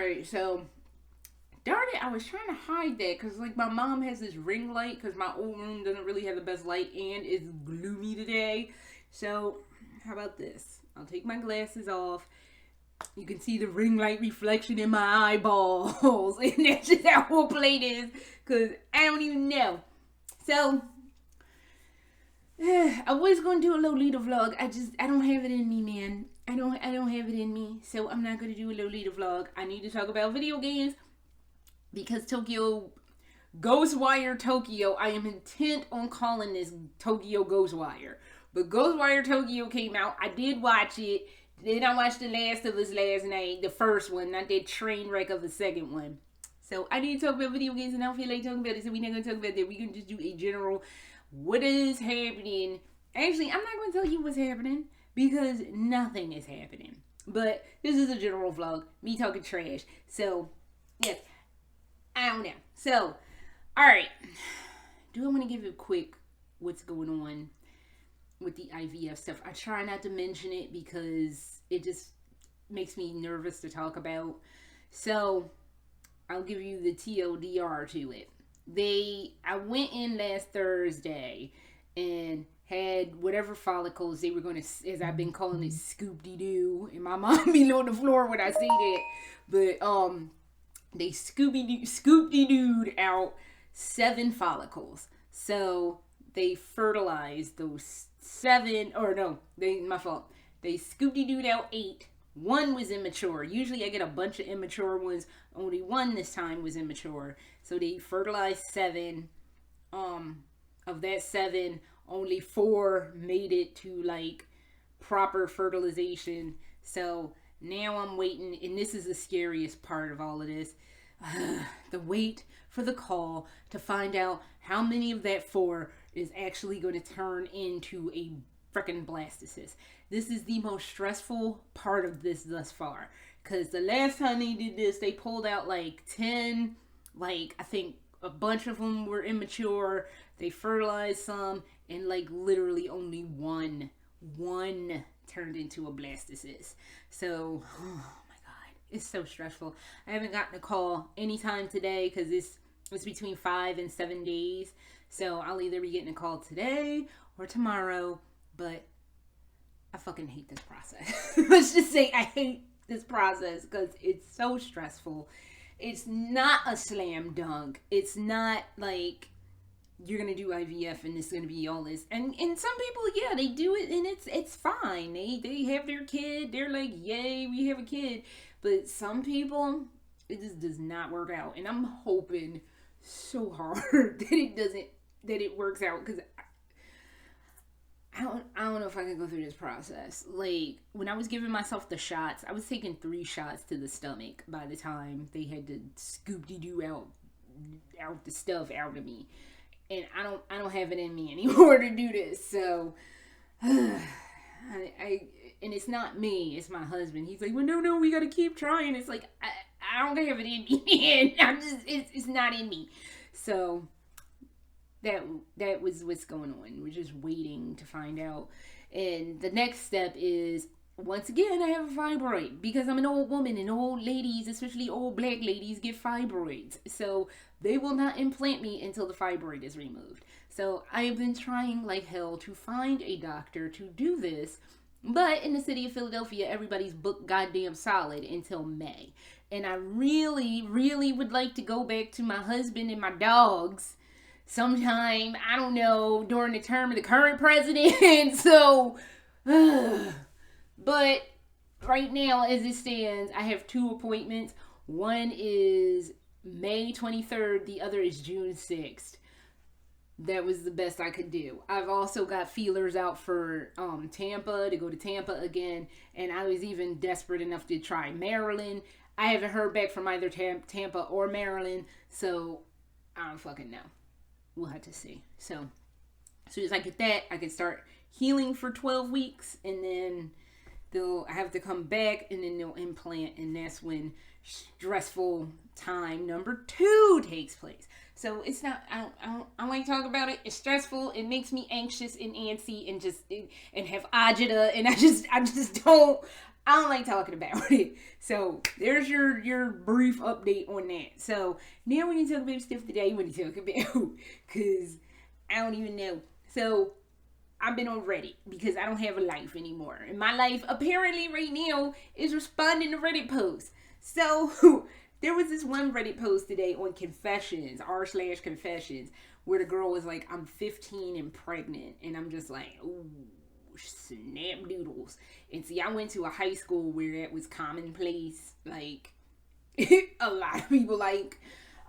Alright, so darn it, I was trying to hide that because like my mom has this ring light because my old room doesn't really have the best light and it's gloomy today. So how about this? I'll take my glasses off. You can see the ring light reflection in my eyeballs, and that's just how we'll play this because I don't even know. So I was going to do a Lolita vlog. I don't have it in me, man. I don't have it in me. So I'm not going to do a Lolita vlog. I need to talk about video games because Ghostwire Tokyo, I am intent on calling this Tokyo Ghostwire. But Ghostwire Tokyo came out. I did watch it. Then I watched The Last of Us last night. The first one, not that train wreck of the second one. So I need to talk about video games and I don't feel like talking about it. So we're not going to talk about that. We're going to just do a general, what is happening. Actually, I'm not going to tell you what's happening because nothing is happening. But this is a general vlog. Me talking trash. So, yes. I don't know. So, alright. Do I want to give a quick what's going on with the IVF stuff? I try not to mention it because it just makes me nervous to talk about. So, I'll give you the TLDR to it. I went in last Thursday and had whatever follicles they were going to, as I've been calling it, scoop-de-doo. And my mom be on the floor when I say that. But, they scoop-de-dooed out 7 follicles. So they fertilized those 7, or no, my fault. They scoop-de-dooed out 8. 1 was immature. Usually I get a bunch of immature ones. Only 1 this time was immature. So they fertilized 7. Of that 7, only 4 made it to like proper fertilization. So now I'm waiting, and this is the scariest part of all of this. The wait for the call to find out how many of that 4 is actually going to turn into a freaking blastocyst. This is the most stressful part of this thus far. Because the last time they did this, they pulled out like 10, like I think a bunch of them were immature. They fertilized some, and like literally only one turned into a blastocyst. So, oh my God, it's so stressful. I haven't gotten a call anytime today because it's between 5 and 7 days. So I'll either be getting a call today or tomorrow, but I fucking hate this process. Let's just say I hate this process because it's so stressful. It's not a slam dunk. It's not like you're gonna do IVF and it's gonna be all this. And some people, yeah, they do it and it's fine. They have their kid. They're like, yay, we have a kid. But some people, it just does not work out. And I'm hoping so hard that it works out because I don't know if I can go through this process. Like, when I was giving myself the shots, I was taking 3 shots to the stomach by the time they had to scoop-de-doo out the stuff out of me. And I don't have it in me anymore to do this. So, and it's not me, it's my husband. He's like, well, no, we gotta keep trying. It's like, I don't have it in me, man. It's not in me. So, that was what's going on. We're just waiting to find out. And the next step is, once again, I have a fibroid because I'm an old woman, and old ladies, especially old black ladies, get fibroids. So they will not implant me until the fibroid is removed. So I have been trying like hell to find a doctor to do this. But in the city of Philadelphia, everybody's booked goddamn solid until May. And I really, really would like to go back to my husband and my dogs sometime, I don't know, during the term of the current president. So, but right now, as it stands, I have 2 appointments. One is May 23rd. The other is June 6th. That was the best I could do. I've also got feelers out for Tampa, to go to Tampa again. And I was even desperate enough to try Maryland. I haven't heard back from either Tampa or Maryland. So, I don't fucking know. We'll have to see. So, as soon as I get that, I can start healing for 12 weeks. And then I have to come back, and then they'll implant. And that's when stressful time number 2 takes place. So it's not, I don't like to talk about it. It's stressful. It makes me anxious and antsy and have agita. And I just don't, I don't like talking about it. So there's your brief update on that. So now we need to talk about stuff today. We need to talk about because I don't even know. So I've been on Reddit because I don't have a life anymore. And my life apparently right now is responding to Reddit posts. So there was this one Reddit post today on Confessions, r/Confessions, where the girl was like, I'm 15 and pregnant. And I'm just like, ooh, snap doodles. And see, I went to a high school where that was commonplace. Like, a lot of people like,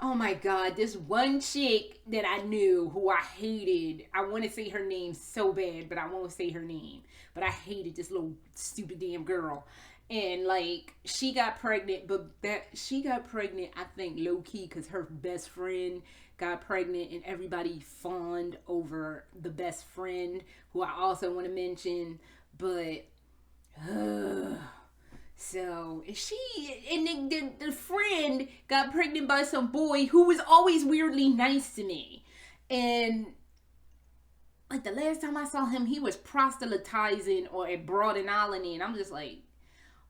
oh my God, this one chick that I knew who I hated. I want to say her name so bad, but I won't say her name. But I hated this little stupid damn girl. And like, she got pregnant, but she got pregnant, I think, low key, because her best friend got pregnant, and everybody fawned over the best friend, who I also want to mention. But so she and the friend got pregnant by some boy who was always weirdly nice to me. And like the last time I saw him, he was proselytizing or at Broad and Alany, and I'm just like,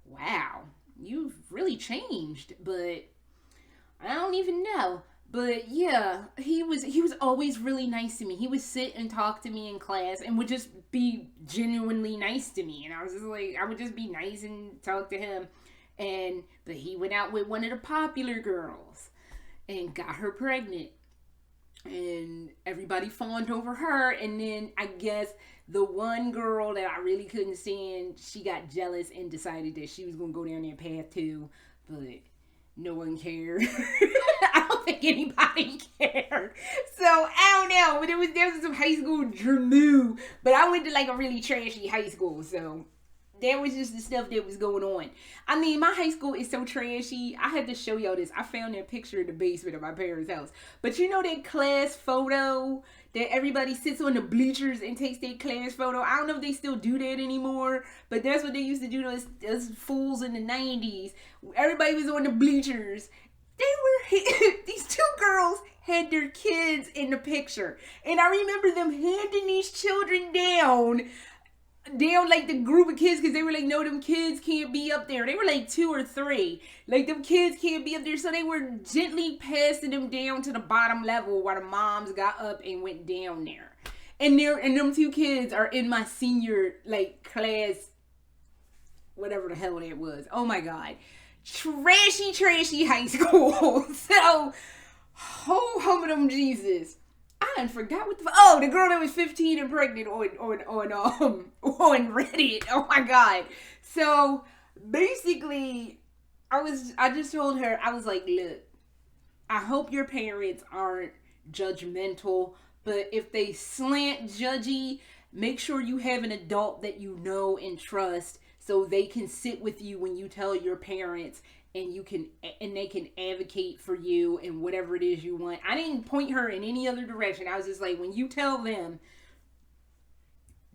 wow, you've really changed. But I don't even know. But yeah, he was always really nice to me. He would sit and talk to me in class and would just be genuinely nice to me. And I was just like, I would just be nice and talk to him. But he went out with one of the popular girls and got her pregnant. And everybody fawned over her. And then I guess the one girl that I really couldn't stand, she got jealous and decided that she was going to go down that path too. But no one cared. I don't think anybody cared. So I don't know. But there was some high school drama. But I went to like a really trashy high school. So that was just the stuff that was going on. I mean, my high school is so trashy. I had to show y'all this. I found that picture in the basement of my parents' house. But you know that class photo that everybody sits on the bleachers and takes their class photo? I don't know if they still do that anymore. But that's what they used to do, those fools in the 90s. Everybody was on the bleachers. These two girls had their kids in the picture. And I remember them handing these children down like the group of kids, because they were like, no, them kids can't be up there. They were like 2 or 3. Like, them kids can't be up there. So they were gently passing them down to the bottom level while the moms got up and went down there. And them 2 kids are in my senior, like, class, whatever the hell that was. Oh my God. Trashy high school. So, home them Jesus. I forgot what the girl that was 15 and pregnant on Reddit. Oh my God. So basically, I just told her, I was like, look, I hope your parents aren't judgmental, but if they slant judgy, make sure you have an adult that you know and trust, so they can sit with you when you tell your parents, and they can advocate for you and whatever it is you want. I didn't point her in any other direction. I was just like, when you tell them,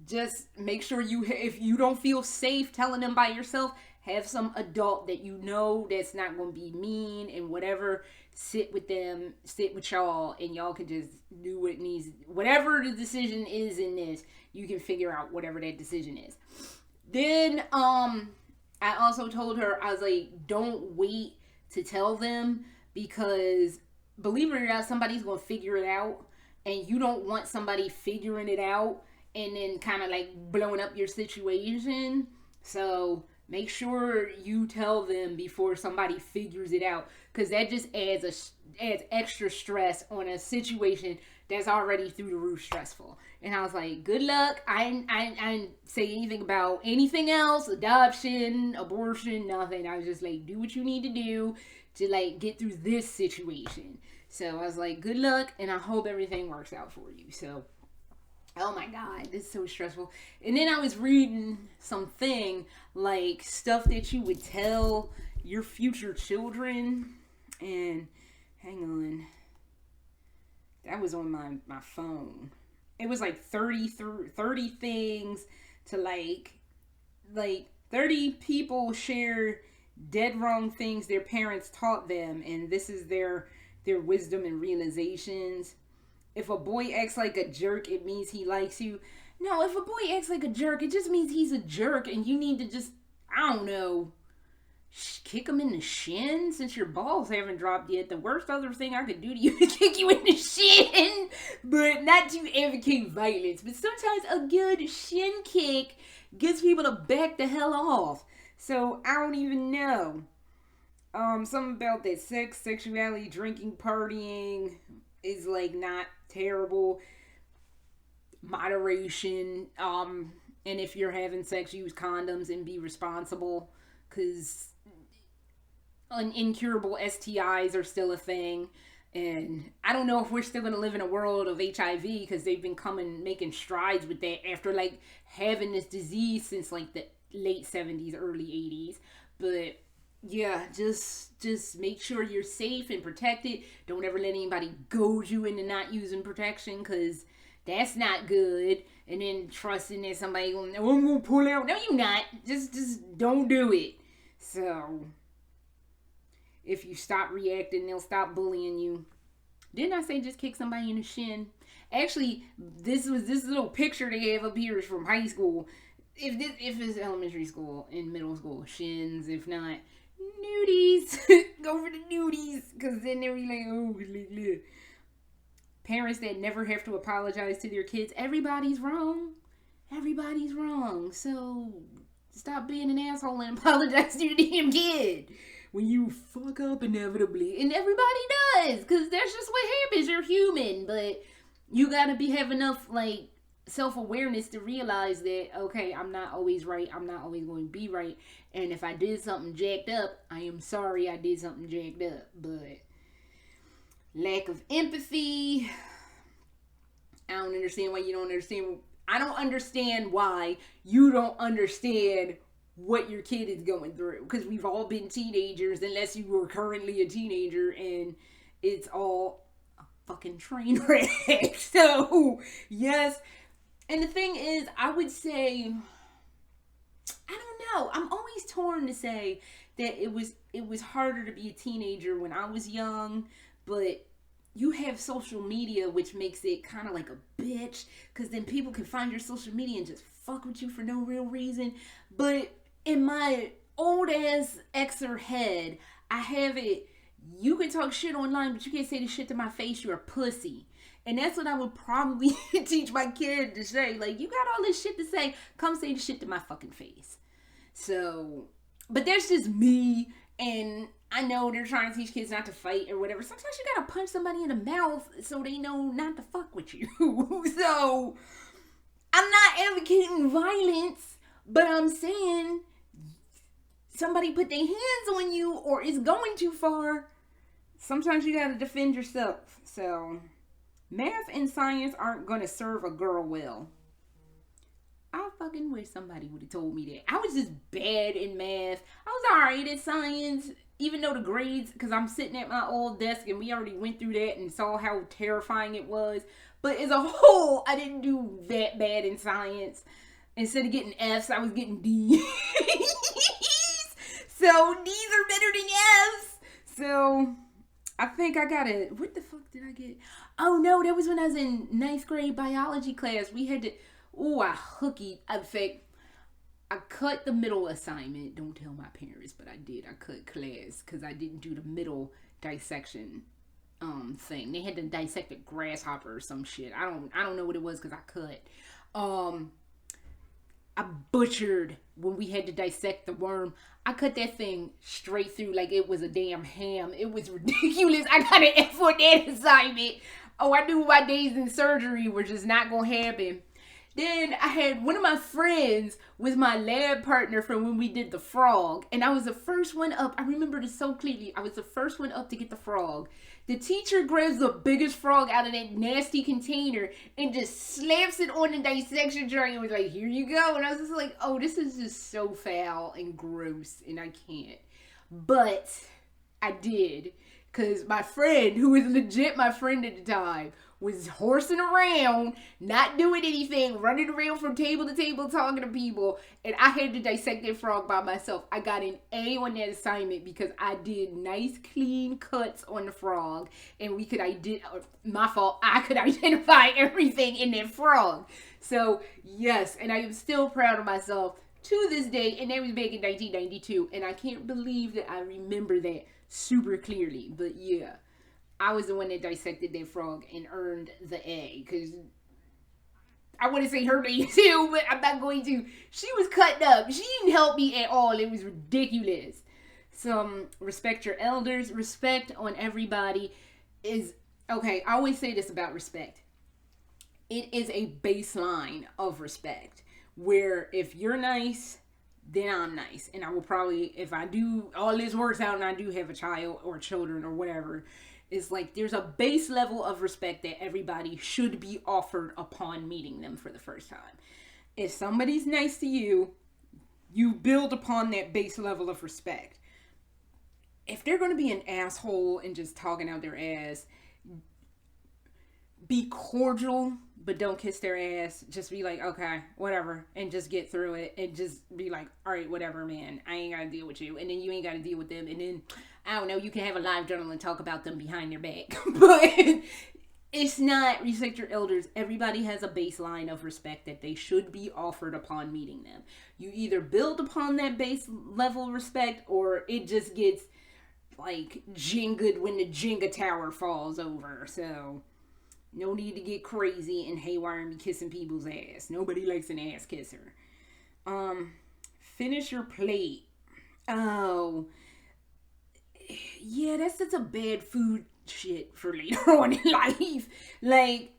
just make sure if you don't feel safe telling them by yourself, have some adult that you know that's not going to be mean and whatever. Sit with them, sit with y'all, and y'all can just do what needs. Whatever the decision is in this, you can figure out whatever that decision is. Then, I also told her, I was like, don't wait to tell them, because believe it or not, somebody's going to figure it out, and you don't want somebody figuring it out and then kind of like blowing up your situation. So make sure you tell them before somebody figures it out, because that just adds extra stress on a situation that's already through the roof stressful. And I was like, good luck. I didn't say anything about anything else, adoption, abortion, nothing. I was just like, do what you need to do to like get through this situation. So I was like, good luck, and I hope everything works out for you. So, oh my God, this is so stressful. And then I was reading something like stuff that you would tell your future children. And hang on. That was on my phone. It was like 30 things to like 30 people share dead wrong things their parents taught them, and this is their wisdom and realizations. If a boy acts like a jerk, it means he likes you. No, if a boy acts like a jerk, it just means he's a jerk, and you need to just I don't know, kick them in the shin since your balls haven't dropped yet. The worst other thing I could do to you is kick you in the shin, but not to advocate violence. But sometimes a good shin kick gets people to back the hell off. So I don't even know. Something about that sexuality, drinking, partying is like not terrible. Moderation. And if you're having sex, use condoms and be responsible, because incurable STIs are still a thing. And I don't know if we're still going to live in a world of HIV, because they've been making strides with that after like having this disease since like the late 70s, early 80s. But yeah, just make sure you're safe and protected. Don't ever let anybody goad you into not using protection, because that's not good. And then trusting that somebody going, oh, I'm going to pull out. No, you're not. Just don't do it. So if you stop reacting, they'll stop bullying you. Didn't I say just kick somebody in the shin? Actually, this little picture they have up here is from high school. If it's elementary school and middle school, shins. If not, nudies. Go for the nudies, because then they'll be like, oh, parents that never have to apologize to their kids. Everybody's wrong. Everybody's wrong. So stop being an asshole and apologize to your damn kid when you fuck up inevitably. And everybody does, because that's just what happens. You're human. But you gotta have enough like self-awareness to realize that, okay, I'm not always right. I'm not always going to be right. And if I did something jacked up, I am sorry I did something jacked up. But lack of empathy. I don't understand why you don't understand. I don't understand why you don't understand what your kid is going through. Because we've all been teenagers, unless you were currently a teenager, and it's all a fucking train wreck. So, yes. And the thing is, I would say, I don't know. I'm always torn to say that it was harder to be a teenager when I was young, but you have social media, which makes it kind of like a bitch, because then people can find your social media and just fuck with you for no real reason. But in my old ass Xer head, I have it, you can talk shit online, but you can't say the shit to my face, you're a pussy. And that's what I would probably teach my kid to say. Like, you got all this shit to say, come say the shit to my fucking face. So, but that's just me. And I know they're trying to teach kids not to fight or whatever. Sometimes you gotta punch somebody in the mouth so they know not to fuck with you. So, I'm not advocating violence, but I'm saying somebody put their hands on you or is going too far, sometimes you gotta defend yourself. So, math and science aren't going to serve a girl well. I fucking wish somebody would have told me that. I was just bad in math. I was alright at science, even though the grades, because I'm sitting at my old desk and we already went through that and saw how terrifying it was. But as a whole, I didn't do that bad in science. Instead of getting Fs, I was getting D's. So D's are better than Fs. So I think I got it. What the fuck did I get? Oh no, that was when I was in 9th grade biology class. We had to, I hooky. In fact, I cut the middle assignment. Don't tell my parents, but I did. I cut class because I didn't do the middle dissection thing. They had to dissect a grasshopper or some shit. I don't know what it was because I cut. I butchered when we had to dissect the worm. I cut that thing straight through like it was a damn ham. It was ridiculous. I got an F for that assignment. Oh, I knew my days in surgery were just not going to happen. Then I had one of my friends was my lab partner from when we did the frog. And I was the first one up. I remember this so clearly. I was the first one up to get the frog. The teacher grabs the biggest frog out of that nasty container and just slaps it on the dissection tray and was like, here you go. And I was just like, oh, this is just so foul and gross and I can't. But I did. Because my friend, who was legit my friend at the time, was horsing around, not doing anything, running around from table to table, talking to people, and I had to dissect that frog by myself. I got an A on that assignment because I did nice, clean cuts on the frog, and my fault, I could identify everything in that frog. So, yes, and I am still proud of myself to this day, and that was back in 1992, and I can't believe that I remember that super clearly. But yeah, I was the one that dissected that frog and earned the A, because I want to say her name too, but I'm not going to. She was cutting up. She didn't help me at all. It was ridiculous. So respect your elders. Respect on everybody is okay. I always say this about respect. It is a baseline of respect where if you're nice, then I'm nice. And I will probably, if I do, all this works out and I do have a child or children or whatever, it's like there's a base level of respect that everybody should be offered upon meeting them for the first time. If somebody's nice to you, you build upon that base level of respect. If they're going to be an asshole and just talking out their ass, be cordial, but don't kiss their ass. Just be like, okay, whatever, and just get through it, and just be like, all right, whatever, man, I ain't gotta deal with you, and then you ain't gotta deal with them, and then, I don't know, you can have a live journal and talk about them behind their back, but it's not. Respect your elders. Everybody has a baseline of respect that they should be offered upon meeting them. You either build upon that base level of respect, or it just gets like Jenga when the Jenga tower falls over. So no need to get crazy and haywire and be kissing people's ass. Nobody likes an ass kisser. Finish your plate. Oh, yeah, that's such a bad food shit for later on in life. Like,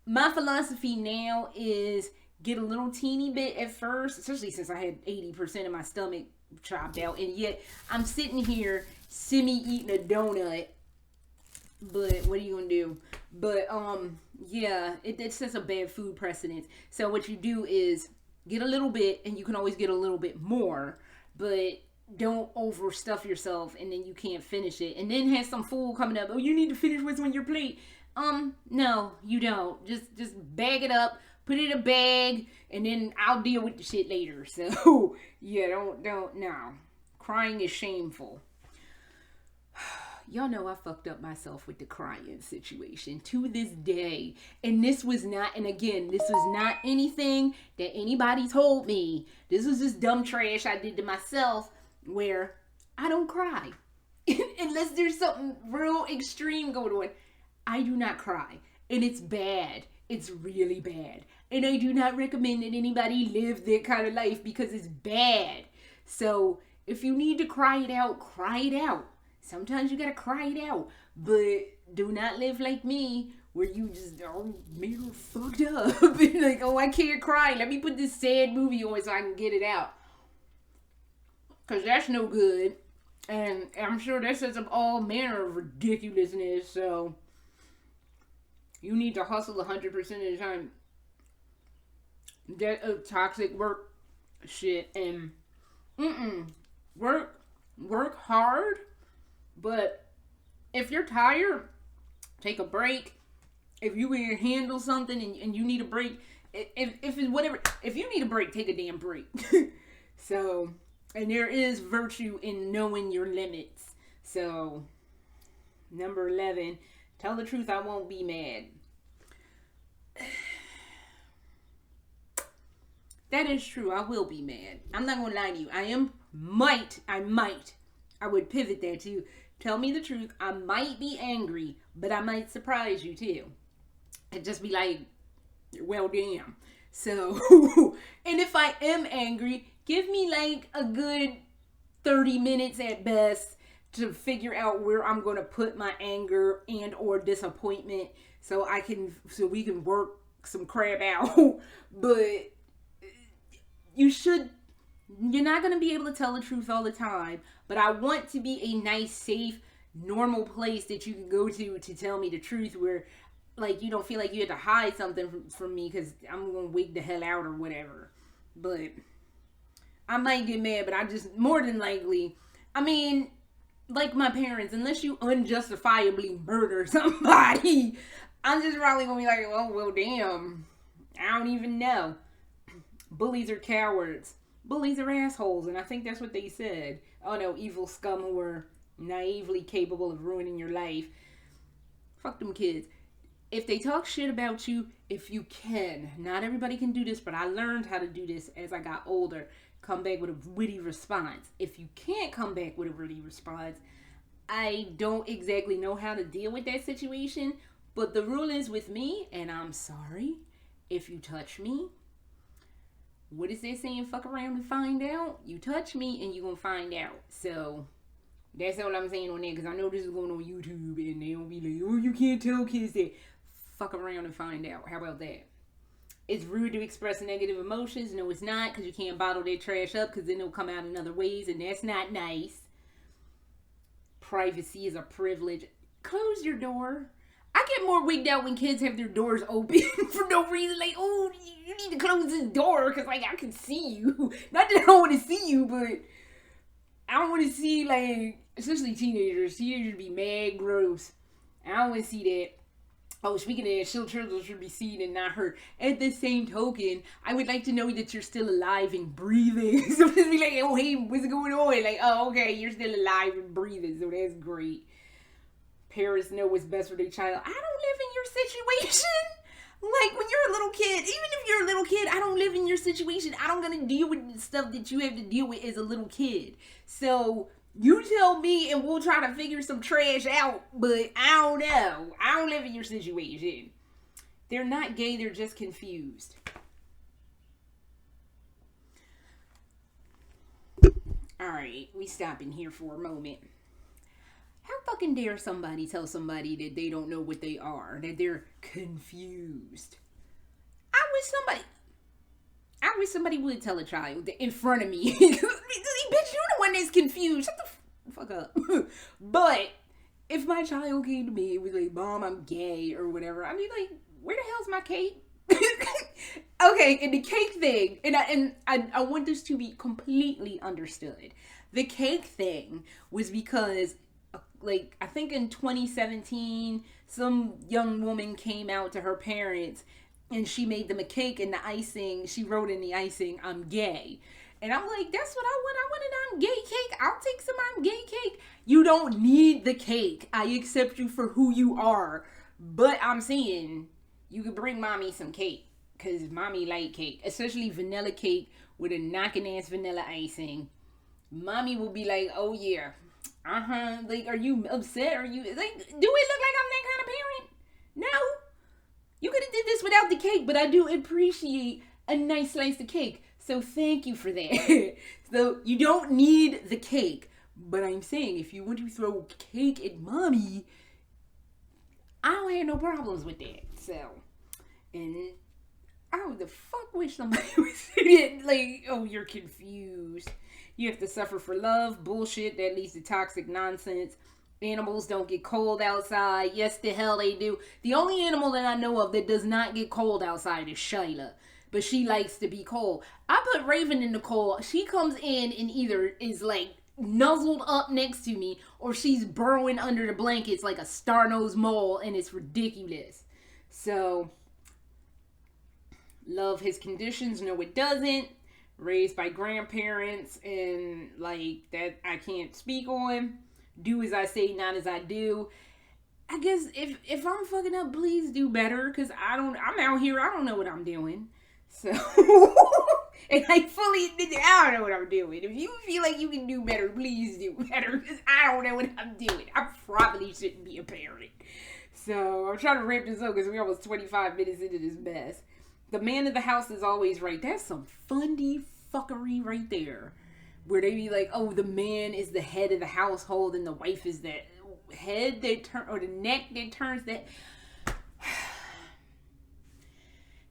my philosophy now is get a little teeny bit at first, especially since I had 80% of my stomach chopped out, and yet I'm sitting here semi-eating a donut. But what are you gonna do? But yeah, it sets a bad food precedent. So what you do is get a little bit, and you can always get a little bit more, but don't overstuff yourself and then you can't finish it. And then have some fool coming up, oh, you need to finish what's on your plate. No, you don't. Just bag it up, put it in a bag, and then I'll deal with the shit later. So yeah, don't no. Crying is shameful. Y'all know I fucked up myself with the crying situation to this day. And this was not, and again, this was not anything that anybody told me. This was just dumb trash I did to myself, where I don't cry. Unless there's something real extreme going on. I do not cry. And it's bad. It's really bad. And I do not recommend that anybody live that kind of life because it's bad. So if you need to cry it out, cry it out. Sometimes you gotta cry it out, but do not live like me, where you just, oh, me fucked up. Like, oh, I can't cry. Let me put this sad movie on so I can get it out. Because that's no good. And I'm sure that sets up all manner of ridiculousness, so you need to hustle 100% of the time. That toxic work shit, and work hard. But if you're tired, take a break. If you can handle something and you need a break, if it's whatever, if you need a break, take a damn break. So, and there is virtue in knowing your limits. So, number 11, tell the truth, I won't be mad. That is true, I will be mad. I'm not gonna lie to you. I would pivot there too. Tell me the truth. I might be angry, but I might surprise you too. And just be like, well, damn. So, and if I am angry, give me like a good 30 minutes at best to figure out where I'm going to put my anger and or disappointment so we can work some crap out. But you're not going to be able to tell the truth all the time, but I want to be a nice, safe, normal place that you can go to tell me the truth, where like you don't feel like you have to hide something from me because I'm going to wig the hell out or whatever. But I might get mad, but I just, more than likely, I mean, like my parents, unless you unjustifiably murder somebody, I'm just probably going to be like, oh, well, damn, I don't even know. Bullies are cowards. Bullies are assholes, and I think that's what they said. Oh no, evil scum who are naively capable of ruining your life. Fuck them kids. If they talk shit about you, if you can, not everybody can do this, but I learned how to do this as I got older. come back with a witty response. If you can't come back with a witty response, I don't exactly know how to deal with that situation. But the rule is with me, and I'm sorry if you touch me. What is that saying? Fuck around and find out. You touch me and you gonna find out. So that's all I'm saying on that, because I know this is going on YouTube and they'll be like, oh, you can't tell kids that. Fuck around and find out. How about that? It's rude to express negative emotions. No, it's not, because you can't bottle that trash up, because then it'll come out in other ways, and that's not nice. Privacy is a privilege. Close your door. I get more wigged out when kids have their doors open for no reason. Like, oh, you need to close this door because, like, I can see you. Not that I don't want to see you, but I don't want to see, like, especially teenagers. Teenagers be mad gross. I don't want to see that. Oh, speaking of that, children should be seen and not heard. At the same token, I would like to know that you're still alive and breathing. So just be like, oh, hey, what's going on? Like, oh, okay, you're still alive and breathing, so that's great. Parents know what's best for their child. I don't live in your situation. Like, when you're a little kid, even if you're a little kid, I don't live in your situation. I don't gonna deal with the stuff that you have to deal with as a little kid. So you tell me and we'll try to figure some trash out, but I don't know. I don't live in your situation. They're not gay, they're just confused. Alright, we stopping here for a moment. How fucking dare somebody tell somebody that they don't know what they are, that they're confused? I wish somebody would tell a child in front of me. Bitch, you're the one that's confused. Shut the fuck up. But if my child came to me and was like, Mom, I'm gay or whatever, I'd be like, where the hell's my cake? Okay, and the cake thing, and I want this to be completely understood. The cake thing was because, like, I think in 2017, some young woman came out to her parents and she made them a cake, and the icing, she wrote in the icing, I'm gay. And I'm like, that's what I want. I want an I'm gay cake. I'll take some I'm gay cake. You don't need the cake. I accept you for who you are. But I'm saying, you could bring mommy some cake, because mommy like cake, especially vanilla cake with a knocking ass vanilla icing. Mommy will be like, oh yeah. Like, are you upset? Are you, like, do it look like I'm that kind of parent? No. You could have did this without the cake, but I do appreciate a nice slice of cake. So thank you for that. So you don't need the cake. But I'm saying, if you want to throw cake at mommy, I don't have no problems with that. So, and I would the fuck wish somebody would say that, like, oh, you're confused. You have to suffer for love. Bullshit. That leads to toxic nonsense. Animals don't get cold outside. Yes, the hell they do. The only animal that I know of that does not get cold outside is Shyla. But she likes to be cold. I put Raven in the cold. She comes in and either is like nuzzled up next to me, or she's burrowing under the blankets like a star-nosed mole, and it's ridiculous. So, love his conditions. No, it doesn't. Raised by grandparents, and like that I can't speak on. Do as I say, not as I do. I guess if I'm fucking up, please do better, because I'm out here, I don't know what I'm doing. So, and I fully admit that I don't know what I'm doing. If you feel like you can do better, please do better, because I don't know what I'm doing. I probably shouldn't be a parent. So, I'm trying to wrap this up because we're almost 25 minutes into this mess. The man of the house is always right. That's some funny fuckery right there. Where they be like, oh, the man is the head of the household and the wife is that head that turn, or the neck that turns that.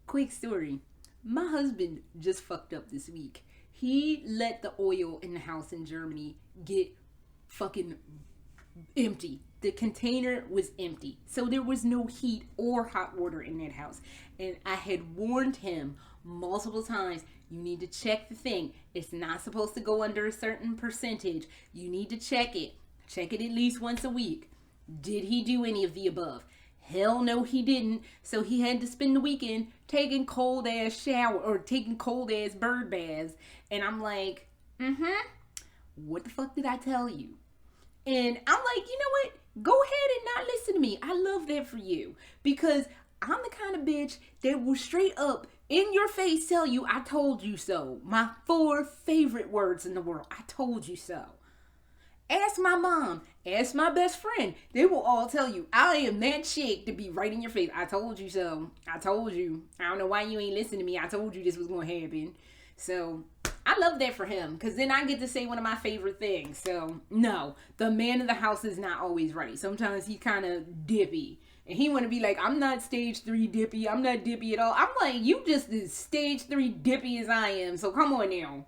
Quick story. My husband just fucked up this week. He let the oil in the house in Germany get fucking empty. The container was empty. So there was no heat or hot water in that house. And I had warned him multiple times, you need to check the thing. It's not supposed to go under a certain percentage. You need to check it. Check it at least once a week. Did he do any of the above? Hell no, he didn't. So he had to spend the weekend taking cold ass shower or taking cold ass bird baths. And I'm like, what the fuck did I tell you? And I'm like, you know what? Go ahead and not listen to me. I love that for you. Because I'm the kind of bitch that will straight up in your face tell you, I told you so. My 4 favorite words in the world. I told you so. Ask my mom. Ask my best friend. They will all tell you, I am that chick to be right in your face. I told you so. I told you. I don't know why you ain't listening to me. I told you this was going to happen. So, I love that for him. Because then I get to say one of my favorite things. So, no. The man of the house is not always right. Sometimes he's kind of dippy. And he want to be like, I'm not stage 3 dippy. I'm not dippy at all. I'm like, you just as stage 3 dippy as I am. So, come on now.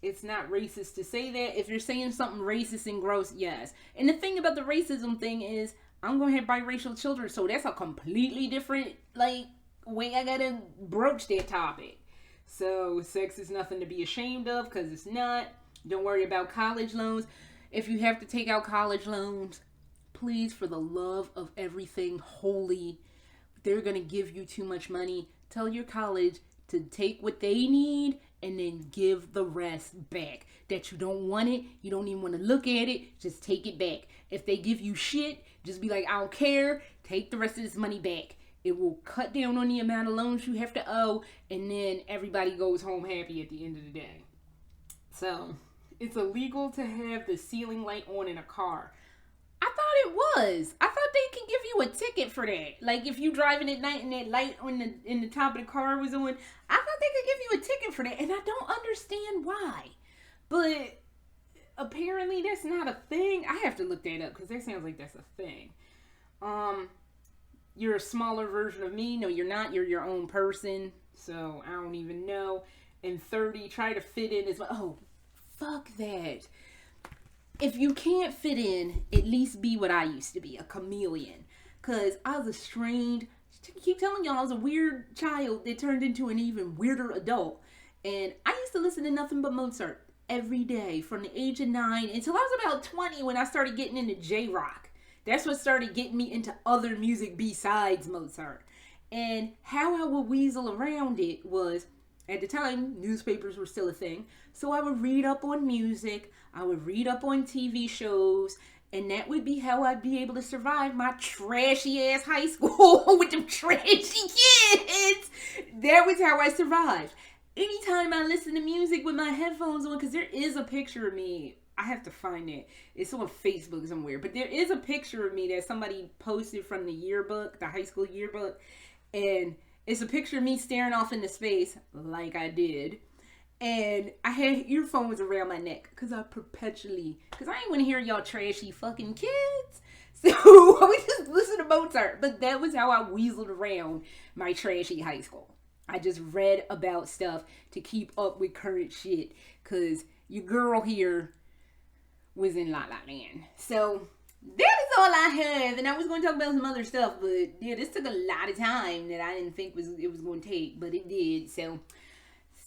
It's not racist to say that. If you're saying something racist and gross, yes. And the thing about the racism thing is, I'm going to have biracial children, so that's a completely different, way I gotta broach that topic. So, sex is nothing to be ashamed of, because it's not. Don't worry about college loans. If you have to take out college loans, please, for the love of everything holy, they're going to give you too much money. Tell your college to take what they need and then give the rest back. That you don't want it, you don't even want to look at it, just take it back. If they give you shit, just be like, I don't care, take the rest of this money back. It will cut down on the amount of loans you have to owe, and then everybody goes home happy at the end of the day. So, it's illegal to have the ceiling light on in a car. I thought it was. I thought they could give you a ticket for that. Like, if you driving at night and that light in the top of the car was on, I thought they could give you a ticket for that. And I don't understand why. But apparently that's not a thing. I have to look that up because that sounds like that's a thing. You're a smaller version of me. No, you're not. You're your own person. So, I don't even know. And 30, try to fit in as well. Oh, fuck that. If you can't fit in, at least be what I used to be, a chameleon. Because I was a strange, I keep telling y'all, I was a weird child that turned into an even weirder adult. And I used to listen to nothing but Mozart every day from the age of 9 until I was about 20 when I started getting into J-Rock. That's what started getting me into other music besides Mozart. And how I would weasel around it was, at the time, newspapers were still a thing. So I would read up on music. I would read up on TV shows. And that would be how I'd be able to survive my trashy ass high school with them trashy kids. That was how I survived. Anytime I listen to music with my headphones on, because there is a picture of me. I have to find it. It's on Facebook somewhere. But there is a picture of me that somebody posted from the yearbook, the high school yearbook. And it's a picture of me staring off into space like I did. And I had earphones around my neck because I ain't want to hear y'all trashy fucking kids. So we just listen to Mozart. But that was how I weaseled around my trashy high school. I just read about stuff to keep up with current shit because your girl here was in La La Land. So that is all I have, and I was going to talk about some other stuff, but yeah, this took a lot of time that I didn't think it was going to take, but it did. So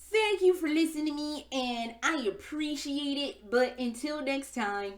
thank you for listening to me, and I appreciate it. But until next time,